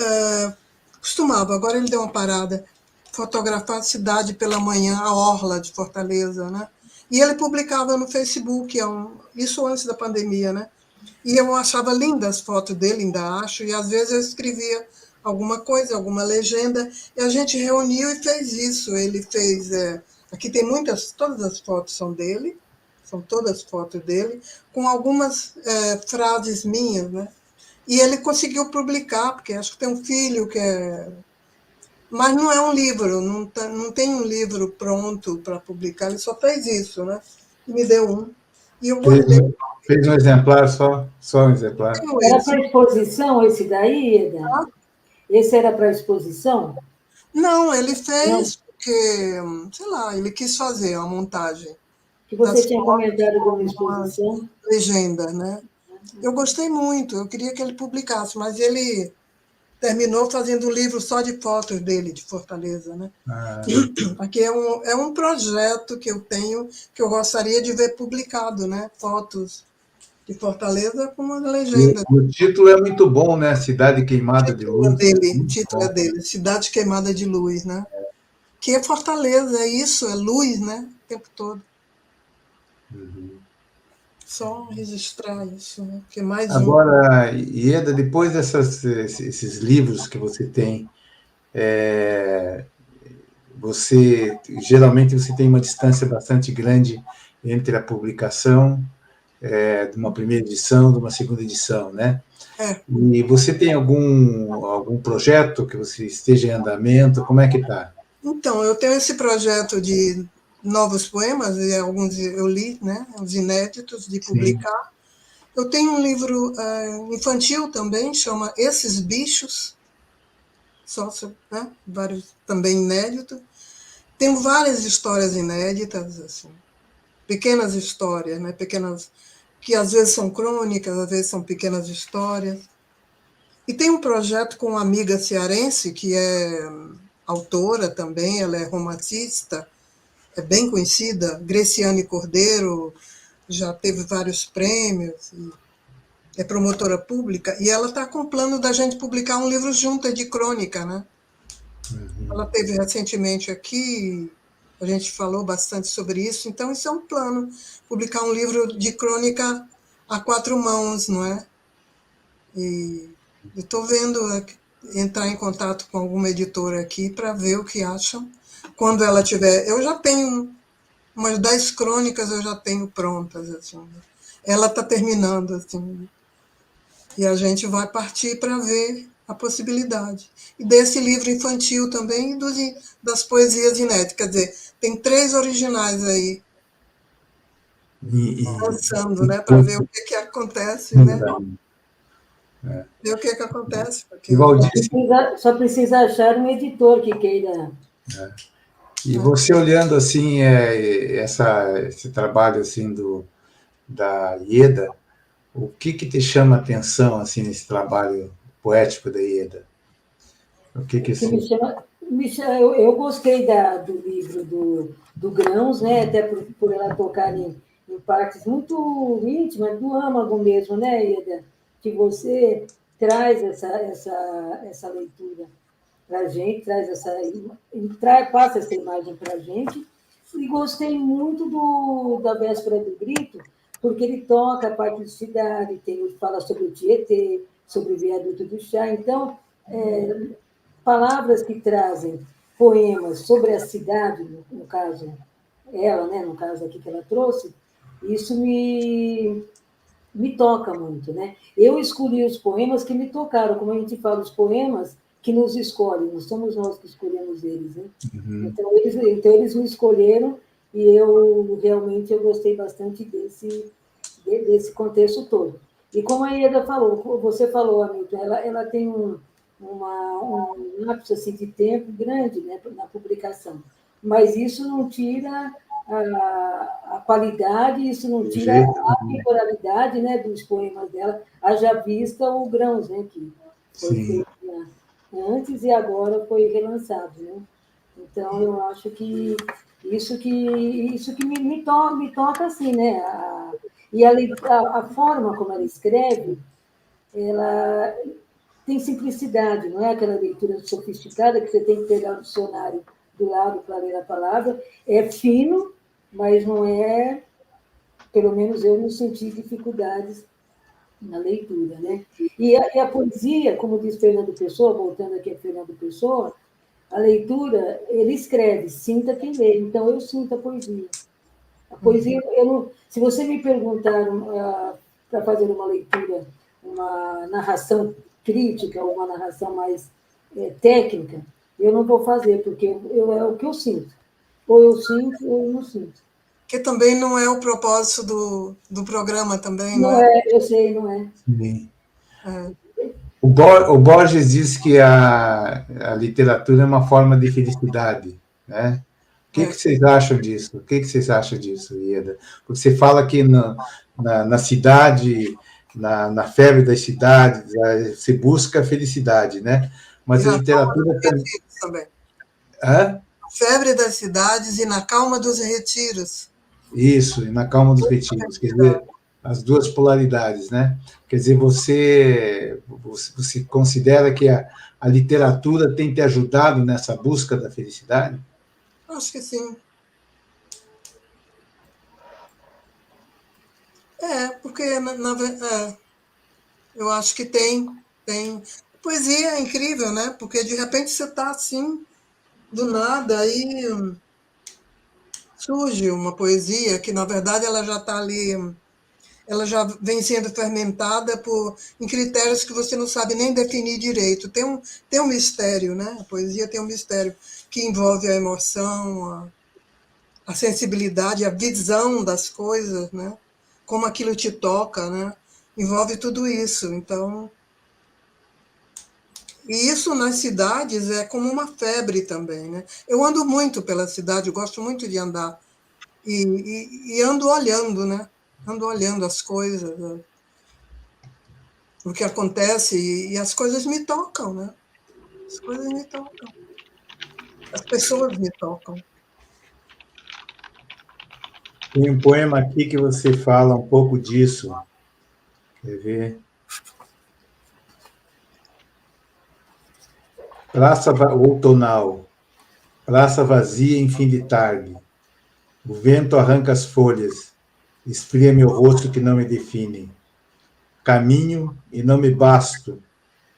agora ele deu uma parada, fotografar a cidade pela manhã, a orla de Fortaleza, né? E ele publicava no Facebook, isso antes da pandemia, né? E eu achava lindas as fotos dele, ainda acho, e às vezes eu escrevia alguma coisa, alguma legenda, e a gente reuniu e fez isso. Ele fez. Aqui tem todas as fotos são todas fotos dele, com algumas frases minhas, né? E ele conseguiu publicar, porque acho que tem um filho que é. Mas não é um livro, não tem um livro pronto para publicar, ele só fez isso, né? E me deu um. E eu guardei. Fez um exemplar só um exemplar. Era para exposição esse daí, Ieda? Esse era para exposição? Não, ele fez porque, sei lá, ele quis fazer uma montagem. Que você tinha comentado de uma exposição? Legenda, né? Eu gostei muito, eu queria que ele publicasse, mas ele terminou fazendo um livro só de fotos dele, de Fortaleza, né? Aqui é um projeto que eu tenho, que eu gostaria de ver publicado, né? Fotos de Fortaleza com uma legenda. O título é muito bom, né? Cidade Queimada de Luz. O título é dele, Cidade Queimada de Luz, né? Que é Fortaleza, é isso, é luz, né? O tempo todo. Só registrar isso, né? Que mais Agora, Ieda, depois esses livros que você tem, geralmente você tem uma distância bastante grande entre a publicação de uma primeira edição, de uma segunda edição, né? E você tem algum projeto que você esteja em andamento? Como é que está? Então, eu tenho esse projeto de novos poemas, e alguns eu li, né, os inéditos, de publicar. Sim. Eu tenho um livro infantil também, chama Esses Bichos, né, vários também inéditos. Tenho várias histórias inéditas, assim, pequenas histórias, né, pequenas, que às vezes são crônicas, às vezes são pequenas histórias. E tem um projeto com uma amiga cearense, que é autora também, ela é romancista, é bem conhecida, Greciane Cordeiro, já teve vários prêmios, é promotora pública, e ela está com o plano da gente publicar um livro junto de crônica, né? Ela teve recentemente aqui, a gente falou bastante sobre isso, então isso é um plano, publicar um livro de crônica a 4 mãos, não é? E estou vendo entrar em contato com alguma editora aqui para ver o que acham. Quando ela tiver... Eu já tenho umas 10 crônicas, eu já tenho prontas. Assim. Ela está terminando, assim. E a gente vai partir para ver a possibilidade. E desse livro infantil também, e das poesias inéditas. Quer dizer, tem 3 originais aí, lançando, né, para ver o que acontece, né? Ver o que acontece. Porque... Só precisa achar um editor que queira. E você olhando assim esse trabalho assim da Ieda, o que te chama a atenção assim nesse trabalho poético da Ieda? O que eu gostei do livro do Grãos, né? Até por ela tocar em partes muito íntimas do âmago mesmo, né, Ieda? Que você traz essa leitura para a gente, passa essa imagem para a gente. E gostei muito da Véspera do Grito, porque ele toca a parte de cidade, fala sobre o Tietê, sobre o Viaduto do Chá. Então, palavras que trazem poemas sobre a cidade, no caso, ela, né, no caso aqui que ela trouxe, isso me toca muito, né? Eu escolhi os poemas que me tocaram, como a gente fala, os poemas que nos escolhem, não somos nós que escolhemos eles, né? Então, eles me escolheram e eu gostei bastante desse contexto todo. E como a Ieda falou, você falou, Hamilton, ela tem um lapso assim, de tempo grande, né, na publicação, mas isso não tira a qualidade, isso não tira a temporalidade, né, dos poemas dela, haja vista o Grãos, né, que foi feito antes e agora foi relançado, né? Então, eu acho que isso que me toca assim, né? E a forma como ela escreve, ela tem simplicidade, não é aquela leitura sofisticada que você tem que pegar o dicionário do lado para ler a palavra. É fino, mas não é, pelo menos eu não senti dificuldades na leitura, né? E a poesia, como diz Fernando Pessoa, voltando aqui a Fernando Pessoa, a leitura, ele escreve, sinta quem lê. Então, eu sinto a poesia. A poesia, se você me perguntar para fazer uma leitura, uma narração crítica, ou uma narração mais técnica, eu não vou fazer, porque é o que eu sinto. Ou eu sinto, ou eu não sinto. Que também não é o propósito do programa também, não é? Eu sei, não é. Sim. O Borges diz que a literatura é uma forma de felicidade, né? O que vocês acham disso? O que vocês acham disso, Ieda? Porque você fala que na cidade, na febre das cidades, se busca a felicidade, né? Mas a literatura também. Hã? Febre das cidades e na calma dos retiros. Isso, e na calma dos retiros. Quer dizer, as duas polaridades, né? Quer dizer, você considera que a literatura tem te ajudado nessa busca da felicidade? Acho que sim. Porque eu acho que tem. Poesia é incrível, né? Porque de repente você está assim, do nada, aí surge uma poesia que, na verdade, ela já está ali, ela já vem sendo fermentada em critérios que você não sabe nem definir direito. Tem um mistério, né? A poesia tem um mistério que envolve a emoção, a sensibilidade, a visão das coisas, né? Como aquilo te toca, né? Envolve tudo isso. Então, e isso nas cidades é como uma febre também, né? Eu ando muito pela cidade, eu gosto muito de andar e ando olhando, né? Ando olhando as coisas, o que acontece e as coisas me tocam, né? As coisas me tocam, as pessoas me tocam. Tem um poema aqui que você fala um pouco disso. Quer ver? Praça outonal, praça vazia em fim de tarde. O vento arranca as folhas, esfria meu rosto que não me define. Caminho e não me basto,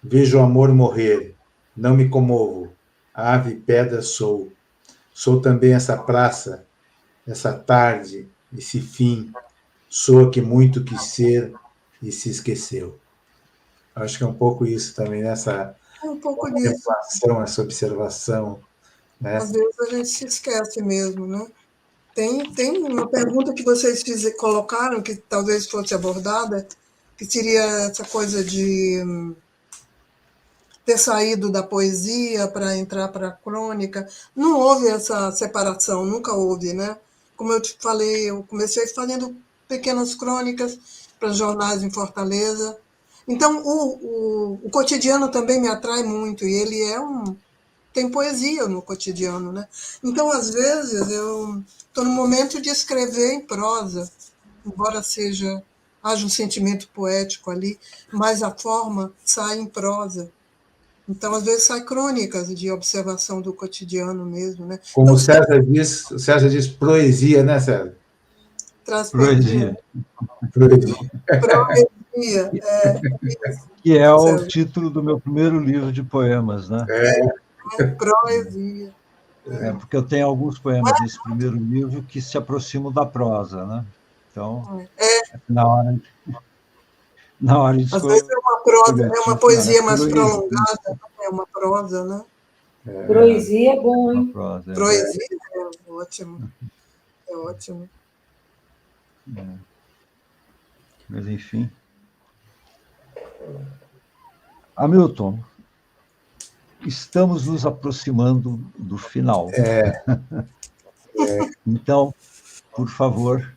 vejo o amor morrer, não me comovo, ave pedra sou. Sou também essa praça, essa tarde, esse fim. Sou a que muito quis ser e se esqueceu. Acho que é um pouco isso também, nessa Um pouco disso. essa observação, né? Às vezes a gente se esquece mesmo, né? Tem uma pergunta que vocês colocaram, que talvez fosse abordada, que seria essa coisa de ter saído da poesia para entrar para a crônica. Não houve essa separação, nunca houve, né? Como eu te falei, eu comecei fazendo pequenas crônicas para jornais em Fortaleza. Então, o cotidiano também me atrai muito, e ele tem poesia no cotidiano, né? Então, às vezes, eu estou no momento de escrever em prosa, embora haja um sentimento poético ali, mas a forma sai em prosa. Então, às vezes, sai crônicas de observação do cotidiano mesmo, né? Como Então, o César diz poesia, né, César? traz Poesia. Poesia. poesia, Que é o César. título do meu primeiro livro de poemas, né? Poesia. Porque eu tenho alguns poemas nesse primeiro livro que se aproximam da prosa, né? Então, na hora de Às vezes escolher é uma prosa, o é uma título, era poesia mais poesia. prolongada, é uma prosa, né? Poesia é bom, Uma hein? prosa, Poesia é ótimo. É ótimo. Mas, enfim. Hamilton, estamos nos aproximando do final. Então, por favor.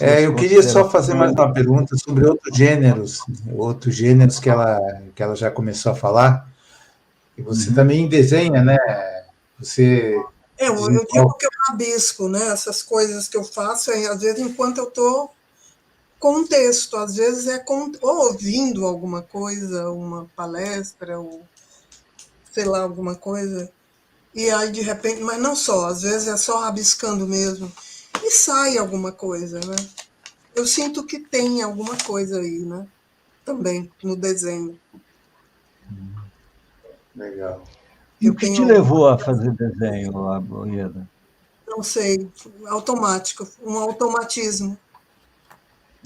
Eu queria só fazer mais uma pergunta sobre outros gêneros que ela já começou a falar. E você também desenha, né? Você Eu digo que eu rabisco, né? Essas coisas que eu faço, às vezes, enquanto eu estou com um texto, às vezes ou ouvindo alguma coisa, uma palestra, ou sei lá, alguma coisa. E aí, de repente, mas não só, às vezes é só rabiscando mesmo. E sai alguma coisa, né? Eu sinto que tem alguma coisa aí, né? Também, no desenho. Legal. E o que te levou a fazer desenho lá, Ieda? Não sei, automático, um automatismo.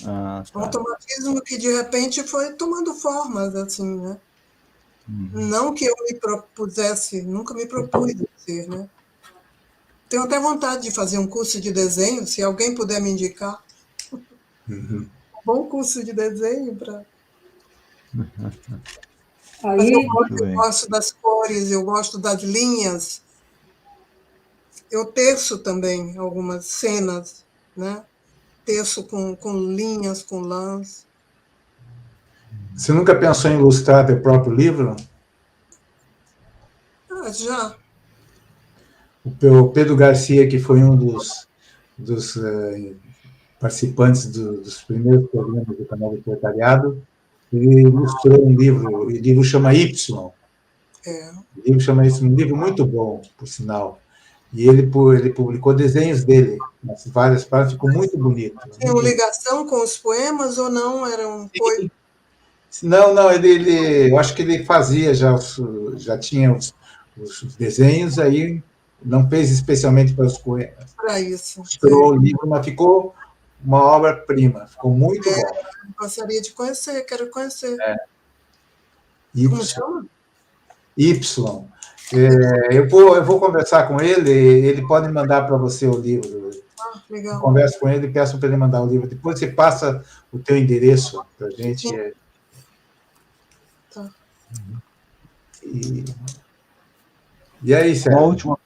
Tá. Um automatismo que, de repente, foi tomando formas, assim, né? Não que eu me propusesse, nunca me propus a ser, né? Tenho até vontade de fazer um curso de desenho, se alguém puder me indicar. Um bom curso de desenho para... Mas eu gosto das cores, eu gosto das linhas. Eu teço também algumas cenas, né? Teço com linhas, com lãs. Você nunca pensou em ilustrar teu próprio livro? Já. O Pedro Garcia, que foi um dos participantes dos primeiros programas do canal do Proletariado, ele ilustrou um livro, o livro chama Y. O livro chama Y, um livro muito bom, por sinal. E ele publicou desenhos dele, nas várias partes, ficou muito bonito. Tinha ligação com os poemas ou não? Não, eu acho que ele fazia já tinha os desenhos, aí não fez especialmente para os poemas. Para isso. Mostrou o livro, mas ficou uma obra-prima. Ficou muito bom. Gostaria de conhecer, quero conhecer. Y. Como chama? Y. Eu vou conversar com ele pode mandar para você o livro. Legal. Converso com ele e peço para ele mandar o livro. Depois você passa o teu endereço para a gente. Sim. Tá. E aí, Sérgio?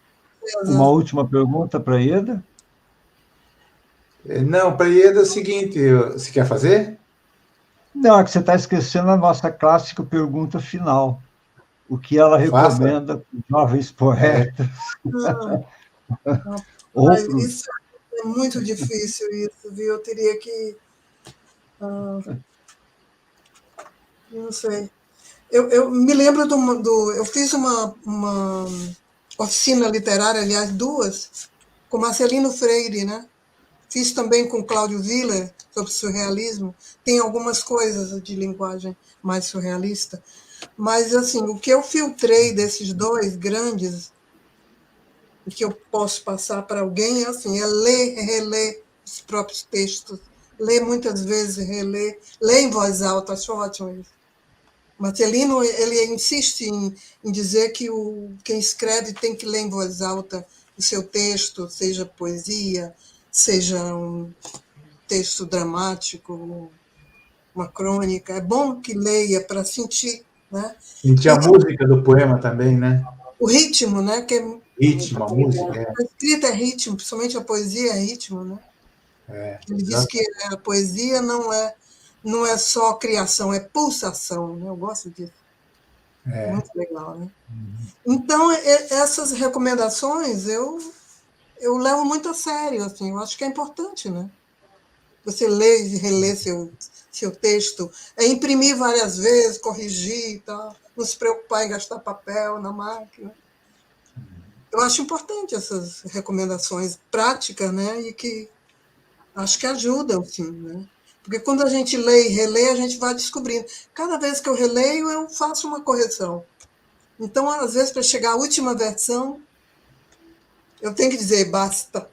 Uma última pergunta para a Ieda? Não, para a Ieda é o seguinte, você quer fazer? Não, é que você está esquecendo a nossa clássica pergunta final. O que ela recomenda para jovens poetas? Mas isso é muito difícil, isso, viu? Eu teria que... não sei. Eu me lembro eu fiz uma oficina literária, aliás, 2, com Marcelino Freire, né? Fiz também com Cláudio Willer, sobre surrealismo. Tem algumas coisas de linguagem mais surrealista. Mas, assim, o que eu filtrei desses 2 grandes, o que eu posso passar para alguém, assim, é ler e reler os próprios textos. Ler muitas vezes, reler. Ler em voz alta, acho ótimo isso. Marcelino, ele insiste em dizer que quem escreve tem que ler em voz alta o seu texto, seja poesia, seja um texto dramático, uma crônica. É bom que leia para sentir, né? Sentir a música do poema também, né? O ritmo, né? Que ritmo, a música. A escrita é ritmo, principalmente a poesia é ritmo, né? Ele diz que a poesia não é só criação, é pulsação, né? Eu gosto disso. Muito legal, né? Então, essas recomendações eu levo muito a sério, assim, eu acho que é importante, né? Você ler e reler seu texto, imprimir várias vezes, corrigir e tal, não se preocupar em gastar papel na máquina. Eu acho importante essas recomendações práticas, né? E que acho que ajudam, sim, né? Porque quando a gente lê e relê, a gente vai descobrindo. Cada vez que eu releio, eu faço uma correção. Então, às vezes, para chegar à última versão, eu tenho que dizer basta.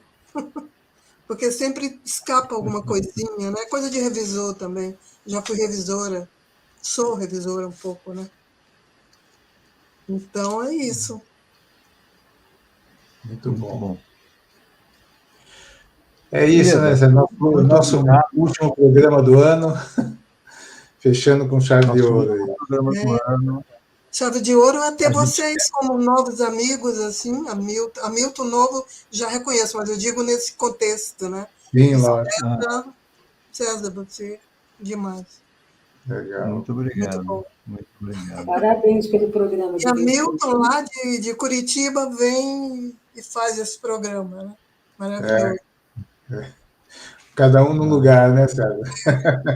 Porque sempre escapa alguma coisinha, né? Coisa de revisor também. Já fui revisora, sou revisora um pouco, né? Então, é isso. Muito bom. É isso, né? O nosso último programa do ano, fechando com chave de ouro. Chave de ouro é ter vocês como novos amigos, assim. Hamilton novo já reconheço, mas eu digo nesse contexto, né? Sim, lógico. César, você, demais. Legal. Muito obrigado. Muito bom. Muito obrigado. Parabéns pelo programa. E Hamilton, lá de Curitiba, vem e faz esse programa, né? Maravilhoso. Cada um no lugar, né, César?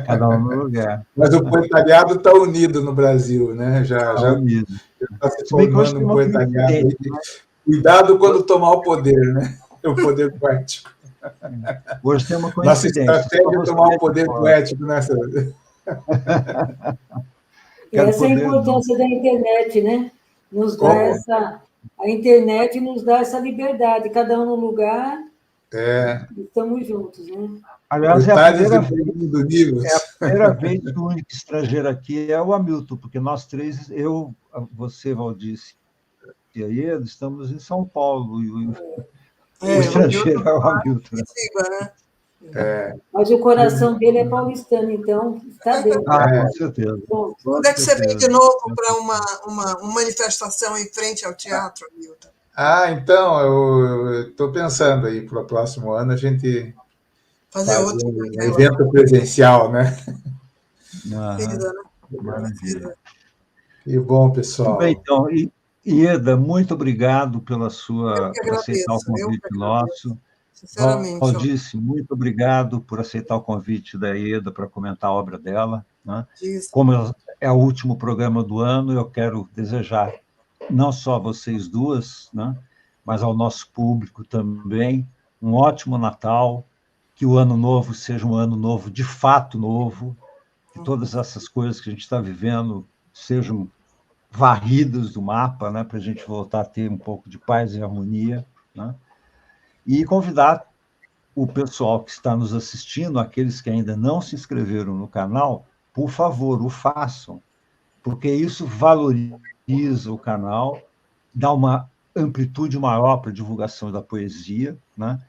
Cada um no lugar. Mas o poetariado está unido no Brasil, né? Já está se formando um poetariado. Cuidado quando tomar o poder, né? O poder poético. Hoje tem uma coincidência. Nossa estratégia é tomar o poder poético, né, César? Essa é a importância da internet, né? Nos dá a internet nos dá essa liberdade, cada um no lugar, estamos juntos, né? Aliás, é a primeira vez que o único estrangeiro aqui é o Hamilton, porque nós três, eu, você, Valdice e a Ieda, estamos em São Paulo, e o estrangeiro é o Hamilton. Mas o coração dele é paulistano, então está dentro. Com certeza. Quando é que você vem de novo para uma manifestação em frente ao teatro, Hamilton? Então, eu estou pensando aí para o próximo ano a gente fazer outro evento presencial, né? Maravilha. Que bom, pessoal. Bem, então, Ieda, muito obrigado por aceitar o convite nosso. Sinceramente. Valdice, muito obrigado por aceitar o convite da Ieda para comentar a obra dela. Né? Como é o último programa do ano, eu quero desejar não só a vocês duas, né, mas ao nosso público também, um ótimo Natal, que o ano novo seja um ano novo, de fato novo, que todas essas coisas que a gente está vivendo sejam varridas do mapa, né, para a gente voltar a ter um pouco de paz e harmonia, né? E convidar o pessoal que está nos assistindo, aqueles que ainda não se inscreveram no canal, por favor, o façam, porque isso valoriza o canal, dá uma amplitude maior para a divulgação da poesia, né?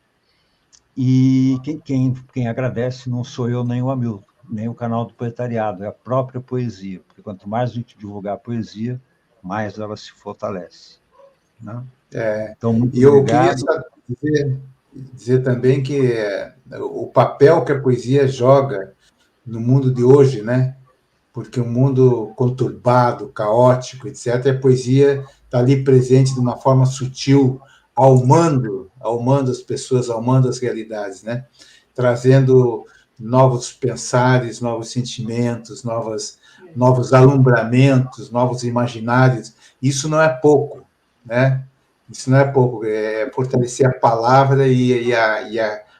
E quem agradece não sou eu nem o Hamilton, nem o canal do Poetariado, é a própria poesia, porque quanto mais a gente divulgar a poesia, mais ela se fortalece, né? Então, muito E eu queria obrigado. dizer também que o papel que a poesia joga no mundo de hoje, né? Porque um mundo conturbado, caótico, etc., a poesia está ali presente de uma forma sutil, almando as pessoas, almando as realidades, né? Trazendo novos pensares, novos sentimentos, novos alumbramentos, novos imaginários. Isso não é pouco, né? Isso não é pouco, é fortalecer a palavra e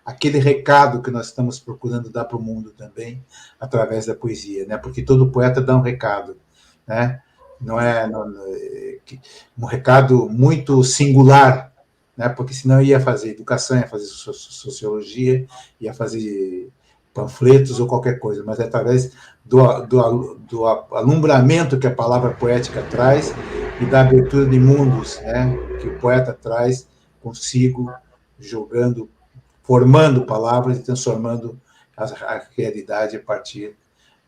aquele recado que nós estamos procurando dar para o mundo também, através da poesia, né? Porque todo poeta dá um recado, né? Não é um recado muito singular, né? Porque senão ia fazer educação, ia fazer sociologia, ia fazer panfletos ou qualquer coisa, mas é através do alumbramento que a palavra poética traz e da abertura de mundos, né? Que o poeta traz consigo, jogando, formando palavras e transformando a realidade a partir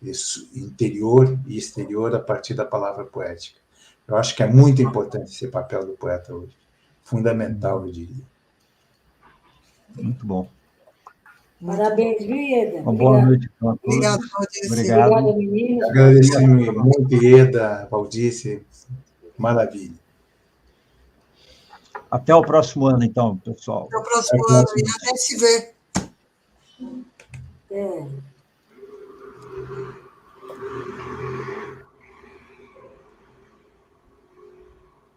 disso, interior e exterior, a partir da palavra poética. Eu acho que é muito importante esse papel do poeta hoje. Fundamental, eu diria. Muito bom. Parabéns, viu, Ieda? Uma boa noite a todos. Obrigada, Valdice. Obrigado. Obrigada, meninas. Agradeço muito, Ieda, Valdice. Maravilha. Até o próximo ano, então, pessoal. Até o próximo ano e até se ver. É.